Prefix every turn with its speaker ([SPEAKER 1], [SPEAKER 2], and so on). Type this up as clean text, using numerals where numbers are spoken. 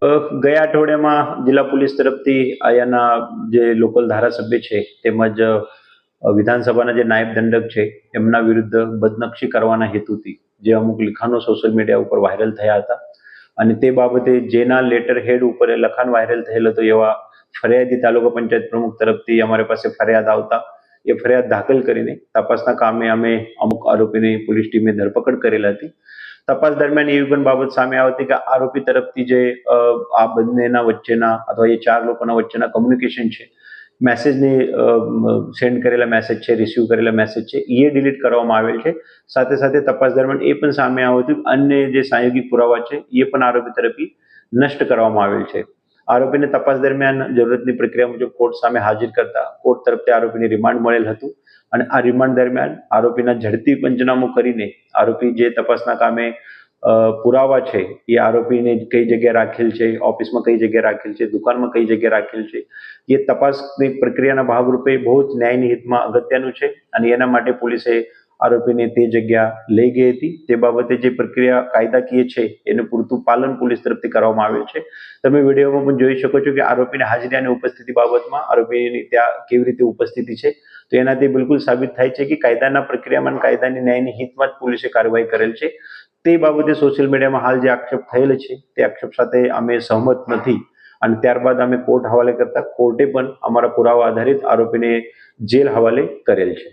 [SPEAKER 1] ગયા અઠવાડિયામાં જિલ્લા પોલીસ તરફથી અહીંયાના જે લોકલ ધારાસભ્ય છે તેમજ વિધાનસભાના જે નાયબ દંડક છે એમના વિરુદ્ધ બદનક્ષી કરવાના હેતુથી જે અમુક લિખાણો સોશિયલ મીડિયા ઉપર વાયરલ થયા હતા અને તે બાબતે જેના લેટર હેડ ઉપર એ લખાણ વાયરલ થયેલ હતો એવા ફરિયાદી તાલુકા પંચાયત પ્રમુખ તરફથી અમારી પાસે ફરિયાદ આવતા એ ફરિયાદ દાખલ કરીને તપાસના કામે અમે અમુક આરોપીની પોલીસ ટીમે ધરપકડ કરેલ હતી. તપાસ દરમિયાન એવી પણ બાબત સામે આવતી કે આરોપી તરફથી જે આ બંનેના વચ્ચેના અથવા એ 4 લોકોના વચ્ચેના કમ્યુનિકેશન છે, મેસેજની સેન્ડ કરેલા મેસેજ છે, રિસીવ કરેલા મેસેજ છે, એ ડિલીટ કરવામાં આવેલ છે. સાથે સાથે તપાસ દરમિયાન એ પણ સામે આવ્યું હતું અન્ય જે સાંયોગિક પુરાવા છે એ પણ આરોપી તરફથી નષ્ટ કરવામાં આવેલ છે. આરોપીને તપાસ દરમિયાન જરૂરતની પ્રક્રિયા મુજબ કોર્ટ સામે હાજર કરતા કોર્ટ તરફથી આરોપીને રિમાન્ડ મળેલ હતું અને આ રિમાન્ડ દરમિયાન આરોપીના ઝડપી પંચનામું કરીને આરોપી જે તપાસના કામે પુરાવા છે એ આરોપીને કઈ જગ્યાએ રાખેલ છે, ઓફિસમાં કઈ જગ્યાએ રાખેલ છે, દુકાનમાં કઈ જગ્યાએ રાખેલ છે, એ તપાસની પ્રક્રિયાના ભાગરૂપે બહુ જ ન્યાયની હિતમાં અગત્યનું છે અને એના માટે પોલીસે આરોપીને તે જગ્યા લઈ ગઈ હતી. તે બાબતે જે પ્રક્રિયા કાયદાકીય છે એનું પૂરતું પાલન પોલીસ તરફથી કરવામાં આવેલ છે. તમે વિડીયોમાં પણ જોઈ શકો છો કે આરોપીની હાજરી અને ઉપસ્થિતિ બાબતમાં આરોપીની ત્યાં કેવી રીતે ઉપસ્થિતિ છે, તો એનાથી બિલકુલ સાબિત થાય છે કે કાયદાના પ્રક્રિયામાં કાયદાની ન્યાયની હિતમાં જ પોલીસે કાર્યવાહી કરેલ છે. તે બાબતે સોશિયલ મીડિયામાં હાલ જે આક્ષેપ થયેલ છે તે આક્ષેપ સાથે અમે સહમત નથી અને ત્યારબાદ અમે કોર્ટ હવાલે કરતા કોર્ટે પણ અમારા પુરાવા આધારિત આરોપીને જેલ હવાલે કરેલ છે.